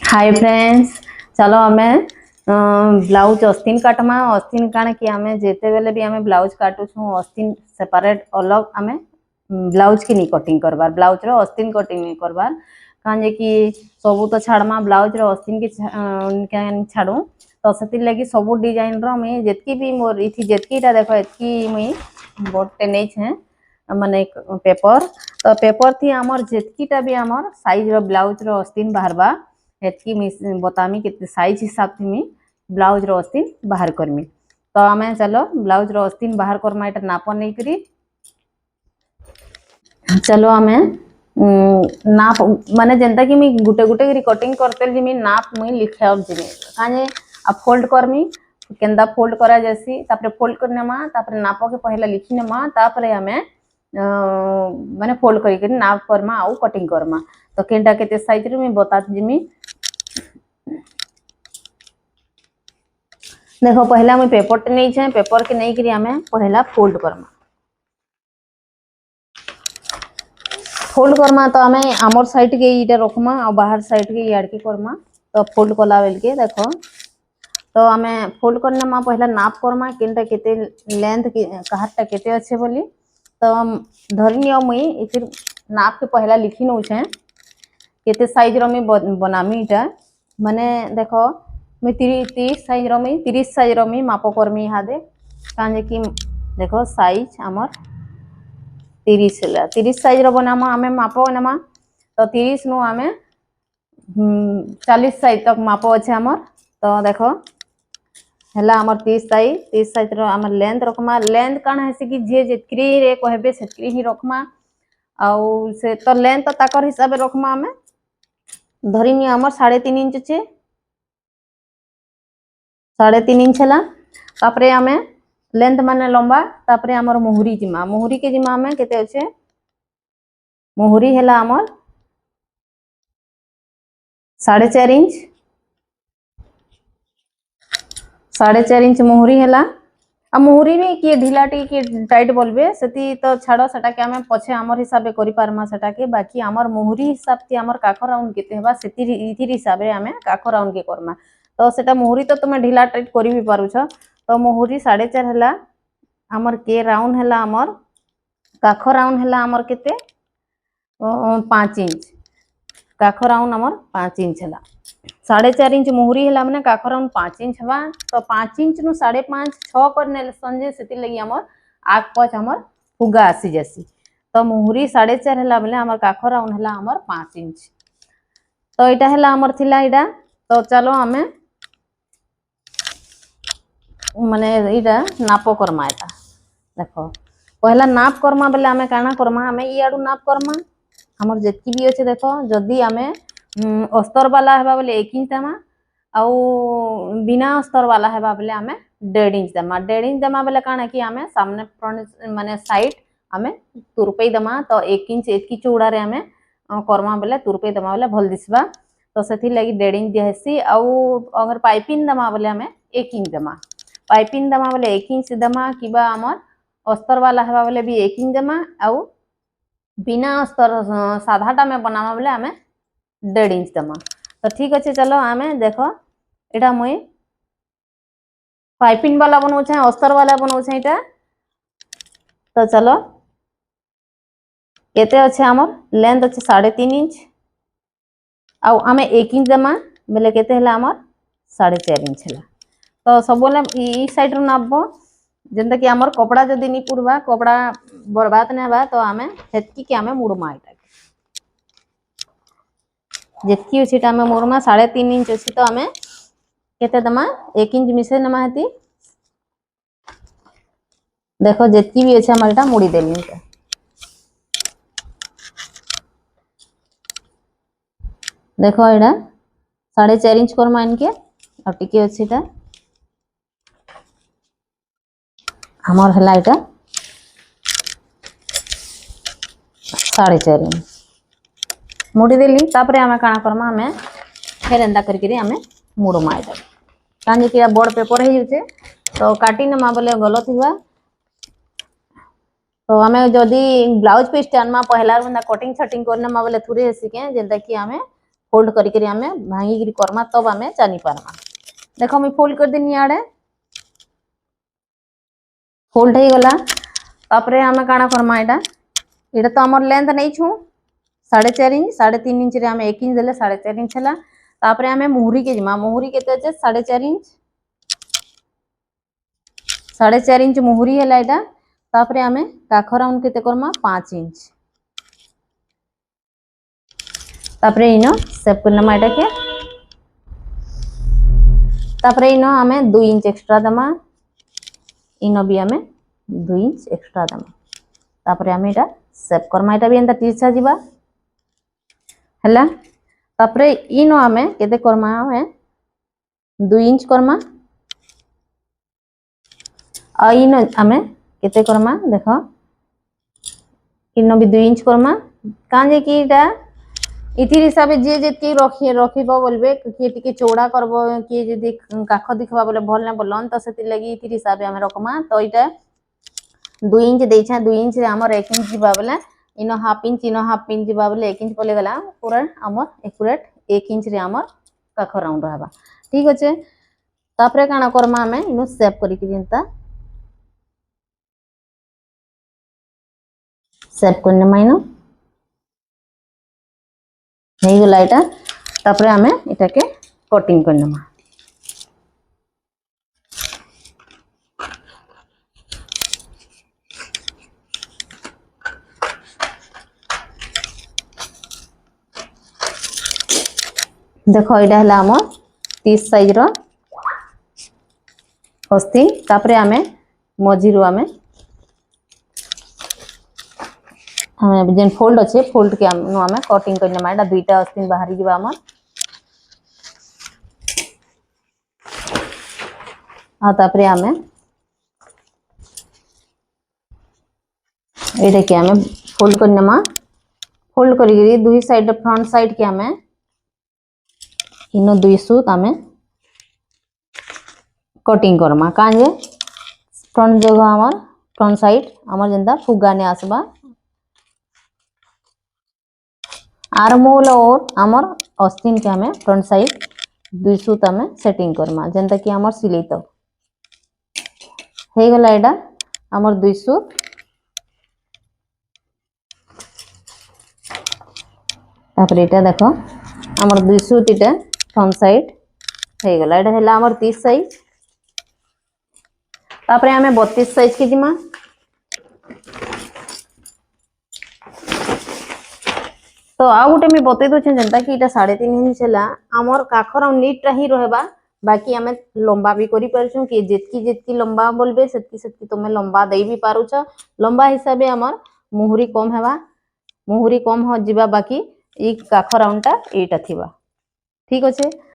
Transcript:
Hi friends, चलो आमे blouse अस्तीन काटमा। अस्तीन काण कि आमे जेते बेले भी आमे ब्लाउज काटू छु अस्तीन सेपरेट अलग आमे ब्लाउज की नहीं कटिंग करबार, ब्लाउज रो अस्तीन कटिंग नहीं करबार। कान जे कि सबू तो छाड़मा ब्लाउज रो अस्तीन की छाड़ू तो सेति लगी सबू डिजाइन रो मैं जेतकी भी मोर इथि जेतकीटा देखो एतकी मैं बोटते नहीं छे माने पेपर तो पेपर थी आमर जेतकीटा भी आमर साइज रो ब्लाउज रो अस्तीन बाहरबा हेतकी बतामी कितने साइज हिसाब से मी ब्लाउज रो अस्तीन बाहर करमी। तो आमे चलो ब्लाउज रो अस्तीन बाहर करमा एटा नाप नहीं करी। चलो आमे नाप माने जेंता कि मी गुटे गुटे करी कटिंग करते जिमी नाप मुई लिखा जिमी काजे आ फोल्ड करमी केंदा फोल्ड करा जैसी तापरे फोल्ड करनेमा तापरे नाप के पहला लिखिनेमा तापरे आमे माने फोल्ड करी नाप करमा आउ कटिंग करमा। तो केंटा केते साइज रे मी बता जिमी। देखो पहला मुई पेपर टे नहीं छे, पेपर के नहीं करी आमे पहला फोल्ड करमा। फोल्ड करमा तो आमे आमर साइड के इटा रखमा और बाहर साइड के याड के करमा। तो फोल्ड कला बेल के देखो तो आमे फोल्ड करने मा पहला नाप करमा केनटा केते लेंथ कहारटा केते अच्छे बोली। तो धरनियो मुई फिर नाप के पहला लिखी नउ छे केते साइज रो मी बनामी इटा माने देखो मैं 30 साइज रो मी 30 साइज रो मी माप करमी हादे काजे कि देखो साइज आमर 30 है 30 साइज रो बनामा आमे माप नेमा। तो 30 नु आमे 40 साइज तक माप अच्छे आमर। तो देखो हैला आमर 30 साइज रो आमर लेंथ रखमा। लेंथ काना है कि जे जेतकरी रे कहबे सेतकरी ही रखमा आउ से तो लेंथ तो ताकर हिसाब रे रखमा। आमे धरिनी आमर 3.5 इंच छे 3.5 इंच हला तापरे आमे लेंथ माने लंबा तापरे आमर मुहुरी जिमा मुहुरी के जिमा आमे केते अच्छे मुहुरी हैला आमर 4.5 इंच 4.5 इंच मुहुरी हैला। आ मुहुरी भी किए ढिलाटी किए टाइट बोलबे सेती तो छाड़ो सेटा के आमे पछे आमर हिसाब करि पारमा सेटा के बाकी आमर मुहुरी हिसाब से आमर काखर राउंड केते हेबा सेती इथिर हिसाब रे आमे काखर राउंड के करमा। तो सेटा मुहुरी तो तुमे ढिला टाइट करि भी पारुछ। तो मुहुरी 4.5 हैला आमर के राउंड हैला आमर काखर राउंड हैला आमर केते 5 इंच काखर राउंड आमर 5 इंच हैला। 4.5 इंच मुहुरी हैला माने काखर राउंड 5 इंच हवा। तो 5 इंच नु 5.5 6 करने संजे सेति लगी आमर आग पछ आमर फुगा आसी जैसी। तो मुहुरी 4.5 हैला बेले आमर काखर राउंड हैला आमर 5 इंच। तो इटा हैला आमर थिला इटा। तो चलो आमे माने इटा नाप करमा। इटा देखो पहला नाप करमा बेले आमे काना करमा आमे इयाडू नाप करमा हमर जेतकी भी अच्छे। देखो जदी आमे अस्तर वाला हेबा बेले 1 इंच देमा आउ बिना अस्तर वाला हेबा बेले आमे 1.5 इंच देमा। 1.5 इंच देमा बेले काना कि आमे सामने फ्रंट माने साइड आमे तुरपई देमा। तो 1 इंच एतकी चौड़ा रे आमे करमा बेले तुरपई देमा बेले भल दिसबा। तो सेथि लगी 1.5 इंच दिहेसी। आउ अगर पाइपिंग देमा बेले आमे 1 इंच देमा। पाइपिंग देमा बेले 1 इंच देमा किबा आमर अस्तर वाला हेबा बेले भी 1 इंच देमा आउ बिना अस्तर साधाटा में बनामा बेले आमे 1.5 इंच देमा। तो ठीक अच्छे चलो आमे देखो एटा मुई पाइपिंग वाला बनाऊ छे अस्तर वाला बनाऊ छे एटा। तो चलो केते अच्छे आमर लेंथ अच्छे 3.5 इंच आउ आमे 1 इंच देमा बेले केते हला आमर 4.5 इंच हला। तो सबले ई साइड रो नापबो जेंता कि आमर कपड़ा जदी नी पुरबा कपड़ा बर्बाद ने बा तो आमे हेतकी के आमे मुड़मा एटा जेतकी उचिटा आमे मुड़मा 3.5 इंच अछि। तो आमे केते दमा 1 इंच मिसे नमा हेती। देखो जेतकी भी अछि हमर एटा मुड़ी देली। देखो एटा 4.5 इंच करमा इनके और टिके अछि एटा हमर हला एटा 4.5 इंच मुड़ी देली। तापरे आमे काना करमा आमे फेर एंदा करके आमे मुड़मा एटा काजे कि बड़ पेपर हे जते तो काटी नमा बोले गलत हुआ। तो आमे जदी ब्लाउज पीस टानमा पहला बंदा कटिंग छटिंग करनमा बोले थुरे हेसी के जेंता कि आमे फोल्ड करिकरी आमे भांगी गिरी करमा तब आमे जानी पारमा। देखो मैं फोल्ड कर देनी आड़े फोल्ड हो गला तापरे आमे काना करमा एटा तो हमर लेंथ नहीं छु 4.5 इंच 3.5 इंच रे आमे 1 इंच देले 4.5 इंच हला। तापरे आमे मुहुरी के जिमा मुहुरी केते अछि 4.5 इंच 4.5 इंच मुहुरी हला एटा। तापरे आमे काख राउंड केते करमा 5 इंच। तापरे इनो सेप करनमा एटा के तापरे इनो आमे 2 इंच एक्स्ट्रा दमा इनो भी आमे 2 इंच एक्स्ट्रा दमा। तापरे आमे एटा सेप करमा एटा भी एंता तिरछा जिबा हला। तापरे इनो आमे केते करमा आमे 2 इंच करमा आ इनो आमे केते करमा देखो इनो भी 2 इंच करमा काजे कि एटा इतिर हिसाब जे जेति रखिबो बोलबे कि टिके चौड़ा करबो कि जदी काख दिखबा बोले भल ना बोलन त सेति लागि इतिर हिसाब आमे रखमा। तो इटा 2 इंच देछा 2 इंच रे हमर 1 इंच जिबा बोले इनो हाफ इंच जिबा बोले 1 इंच पले गला पूरा हमर एक्यूरेट 1 इंच रे हमर काख राउंड रहबा। ठीक अछि तापरे काना करमा आमे इनो सेव करि कि जेंता सेव करने माइनो नहीं गला एटा। तापरे आमे एटा के कटिंग करनमा। देखो एटा हला हमर 30 साइज रो अस्तीन। तापरे आमे मझिरो आमे जेन फोल्ड अच्छे फोल्ड के आमे कटिंग करने माइडा दुईटा अस्तीन बाहरी जिबा हमर आ तापरे आमे एटा के आमे फोल्ड करने मा फोल्ड करी दुई साइड फ्रंट साइड के आमे इनो दुई सूत आमे कटिंग करमा काजे फ्रंट जगह हमर फ्रंट साइड हमर जेंता फुगा ने आसबा आर्महोल और हमर अस्तीन के हमें फ्रंट साइड दुई सूत हमें सेटिंग करमा जेंता कि हमर सिलाई तो हे गला एडा हमर दुई सूत। तापर एटा देखो हमर दुई सूत एटा फ्रंट साइड हे गला एडा हला हमर 30 साइज। तापर हमें 32 साइज के जिमा तो आ गोटे मैं बतई दो जेंता कि एटा 3.5 इंच हला हमर काखर नीट रही रहबा बाकी हमें लंबा भी करि परछु कि जेतकी जेतकी लंबा बोलबे सेतकी सेतकी तुमे लंबा देई भी पारुछ। लंबा हिसाबे हमर मुहुरी कम हेबा मुहुरी कम हो जिबा बाकी ई काख राउंड टा एटा थिबा। ठीक अछि।